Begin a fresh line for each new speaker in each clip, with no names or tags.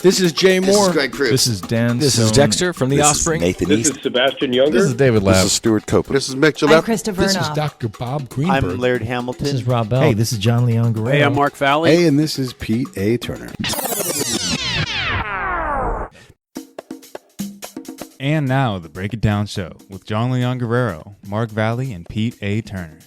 This is Jay
This
Moore.
is Greg Cruz.
This is Dan.
This is Dexter from The Offspring.
Nathan
This
East.
is Sebastian Younger.
This is David
This
Lapp.
is Stuart Copeland.
This is Mick
I'm
Gillette.
Christopher
This is
Noah.
Dr. Bob Greenberg.
I'm Laird Hamilton.
This is Rob Bell.
Hey, this is John Leon Guerrero.
Hey, I'm Mark Valley.
Hey, and this is Pete A. Turner.
And now, the Break It Down Show with John Leon Guerrero, Mark Valley, and Pete A. Turner.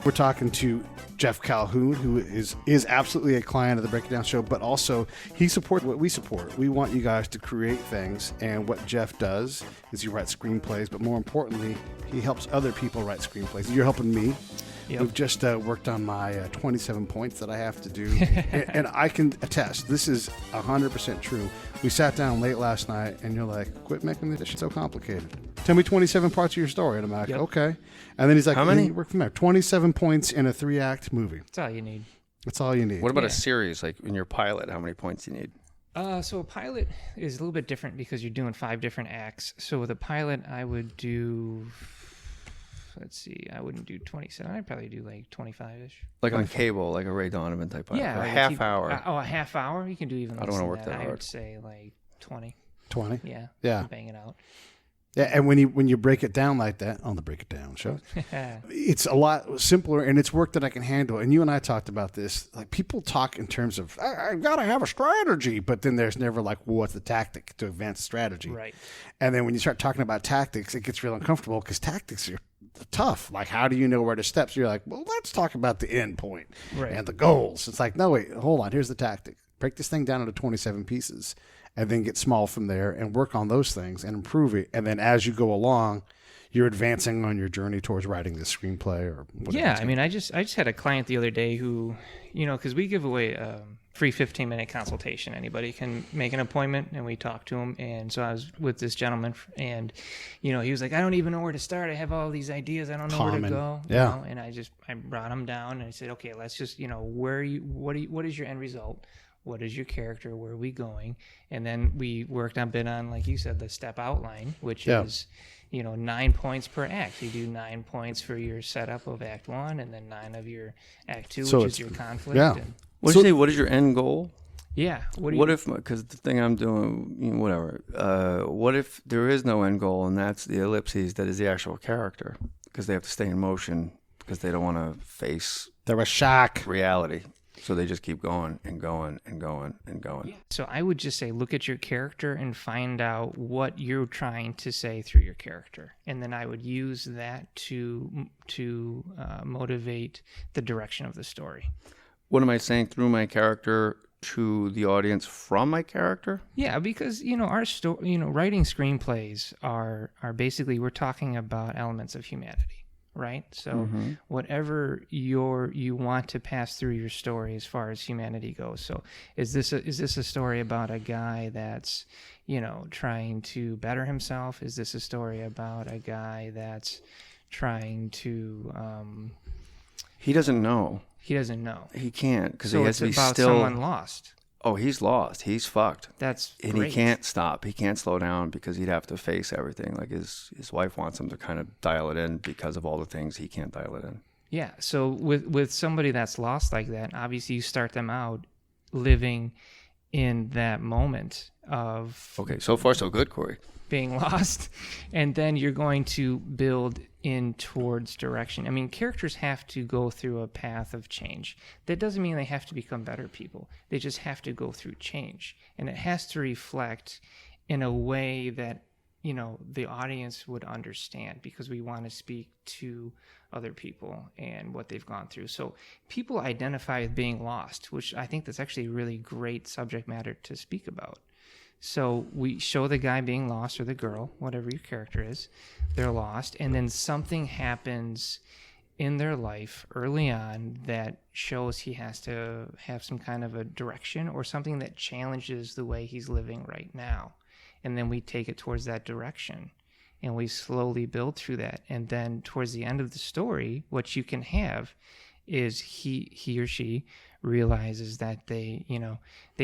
We're talking to Jeff Calhoun, who is absolutely a client of the Break It Down Show, but also he supports what we support. We want you guys to create things, and what Jeff does is he writes screenplays, but more importantly, he helps other people write screenplays. You're helping me.
Yep.
We've just worked on my 27 points that I have to do, and I can attest, this is 100% true. We sat down late last night, and you're like, quit making this shit so complicated. Tell me 27 parts of your story. And I'm like, okay. And then he's like,
How many?
You work from there. 27 points in a 3-act movie.
That's all you need.
That's all you need.
What about a series? Like in your pilot, how many points do you need?
So a pilot is a little bit different because you're doing 5 different acts. So with a pilot, I would do, let's see, I wouldn't do 27. I'd probably do like 25-ish.
Like on cable, like a Ray Donovan type pilot?
Yeah.
Or a
like
half hour.
A half hour? You can do even less
I don't
than
want to work that
I
hard.
would say like 20.
20?
Yeah.
Yeah.
Bang it out.
Yeah, and when you break it down like that on the Break It Down show, it's a lot simpler, and it's work that I can handle. And you and I talked about this. Like, people talk in terms of, I got to have a strategy, but then there's never like, well, what's the tactic to advance the strategy?
Right.
And then when you start talking about tactics, it gets real uncomfortable because tactics are tough. Like, how do you know where to step? So you're like, well, let's talk about the end point and the goals. It's like, no, wait, hold on. Here's the tactic. Break this thing down into 27 pieces. And then get small from there and work on those things and improve it. And then as you go along, you're advancing on your journey towards writing the screenplay or whatever.
Yeah, I mean, I just had a client the other day who, because we give away a free 15-minute consultation. Anybody can make an appointment, and we talk to them. And so I was with this gentleman, and he was like, I don't even know where to start. I have all these ideas. I don't know where to go.
Yeah.
And I brought him down, and I said, okay, let's just, what is your end result? What is your character? Where are we going? And then we worked a bit on, like you said, the step outline, which is, 9 points per act. You do 9 points for your setup of Act 1, and then 9 of your Act 2, which is your conflict.
Yeah.
What did you say? What is your end goal?
Yeah.
What if, because the thing I'm doing, whatever, what if there is no end goal, and that's the ellipses that is the actual character? Because they have to stay in motion because they don't want to face
There was shock.
reality. So they just keep going and going and going and going.
So I would just say, look at your character and find out what you're trying to say through your character, and then I would use that to motivate the direction of the story.
What am I saying through my character to the audience from my character?
Yeah, because our story, writing screenplays are basically, we're talking about elements of humanity. Right? So whatever you want to pass through your story as far as humanity goes. So is this a story about a guy that's, trying to better himself? Is this a story about a guy that's trying to
He doesn't know.
he doesn't know.
He can't because
So
he has
it's
to be
about
still.
someone lost.
Oh, he's lost. He's fucked.
That's
And
great.
he can't stop. He can't slow down because he'd have to face everything. Like his wife wants him to kind of dial it in because of all the things he can't dial it in.
Yeah. So with somebody that's lost like that, obviously you start them out living in that moment of
Okay, so far so good, Corey.
being lost, and then you're going to build in towards direction. I mean, characters have to go through a path of change. That doesn't mean they have to become better people. They just have to go through change, and it has to reflect in a way that the audience would understand, because we want to speak to other people and what they've gone through. So people identify with being lost, which I think that's actually a really great subject matter to speak about. So we show the guy being lost, or the girl, whatever your character is, they're lost, and then something happens in their life early on that shows he has to have some kind of a direction, or something that challenges the way he's living right now. And then we take it towards that direction, and we slowly build through that. And then towards the end of the story, what you can have is he or she realizes that they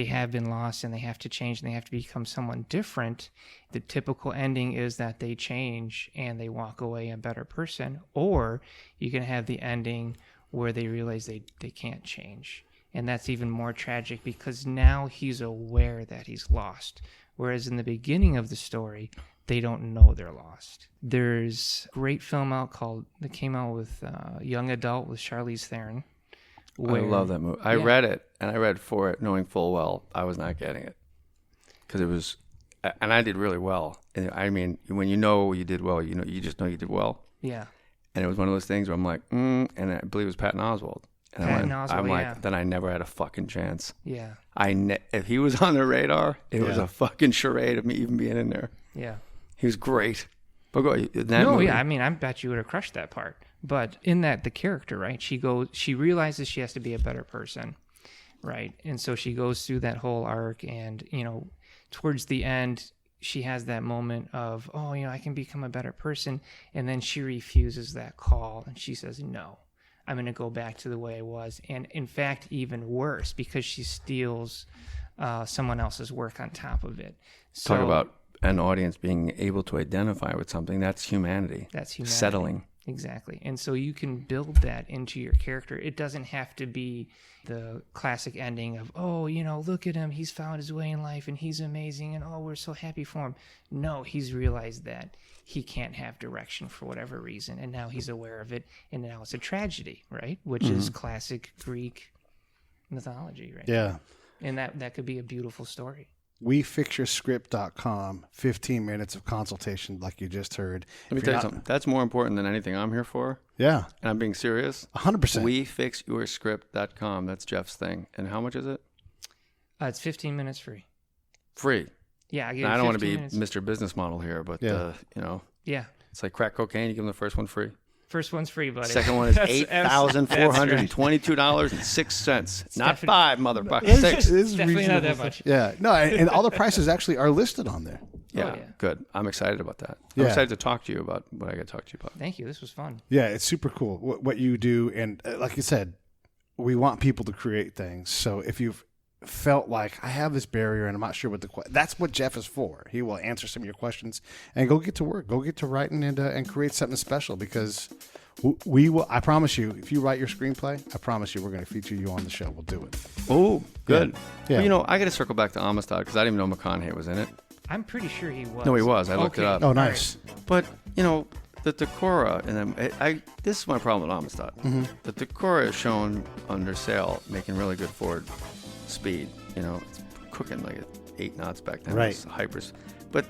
have been lost, and they have to change, and they have to become someone different. The typical ending is that they change and they walk away a better person, or you can have the ending where they realize they can't change, And that's even more tragic because now he's aware that he's lost. Whereas in the beginning of the story, they don't know they're lost. There's a great film that came out with Young Adult with Charlize Theron.
I love that movie. I read it, and I read for it knowing full well I was not getting it. Because it was, and I did really well. And I mean, when you know you did well, you just know you did well.
Yeah.
And it was one of those things where I'm like, and I believe it was Patton Oswalt. And I'm like, then I never had a fucking chance.
Yeah.
If he was on the radar, it was a fucking charade of me even being in there.
Yeah.
He was great. But go movie.
Yeah. I mean, I bet you would have crushed that part. But in that, the character, right? She realizes she has to be a better person, right? And so she goes through that whole arc, and towards the end, she has that moment of, I can become a better person, and then she refuses that call, and she says, no, I'm going to go back to the way I was, and in fact, even worse, because she steals someone else's work on top of it. So,
talk about an audience being able to identify with something. That's humanity.
That's humanity.
Settling.
Exactly. And so you can build that into your character. It doesn't have to be the classic ending of, look at him, he's found his way in life and he's amazing and we're so happy for him. No, he's realized that he can't have direction for whatever reason, and now he's aware of it, and now it's a tragedy, right? Which is classic Greek mythology, right?
Yeah.
And that could be a beautiful story.
WeFixYourScript.com, 15 minutes of consultation like you just heard.
Let me tell you something. That's more important than anything I'm here for.
Yeah.
And I'm being serious.
100%.
WeFixYourScript.com. That's Jeff's thing. And how much is it?
It's 15 minutes free.
Free.
Yeah.
I don't want to be Mr. Business Model here, but,
Yeah.
It's like crack cocaine. You give them the first one free.
First one's free, buddy.
Second one is $8,422.06. Not five, motherfucker. Six.
It's
definitely not that much.
Yeah. No, and all the prices actually are listed on there.
Yeah,
yeah.
Good. I'm excited about that.
Yeah.
I'm excited to talk to you about what I got to talk to you about.
Thank you. This was fun.
Yeah, it's super cool what you do. And like you said, we want people to create things. So if you've felt like I have this barrier and I'm not sure what that's what Jeff is for. He will answer some of your questions and go get to work, go get to writing and create something special, because we will. I promise you, if you write your screenplay, I promise you we're going to feature you on the show. We'll do it.
Oh, good.
Yeah.
Well, I got to circle back to Amistad because I didn't even know McConaughey was in it.
I'm pretty sure he was.
No, he was. I looked it up.
Oh, nice.
But, the Decora, and this is my problem with Amistad.
Mm-hmm.
The Decora is shown under sail, making really good forward speed. It's cooking like at 8 knots back then.
Right.
It's hypers. But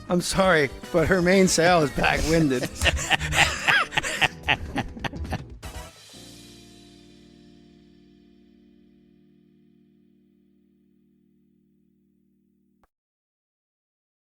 I'm sorry, but her main sail is back-winded.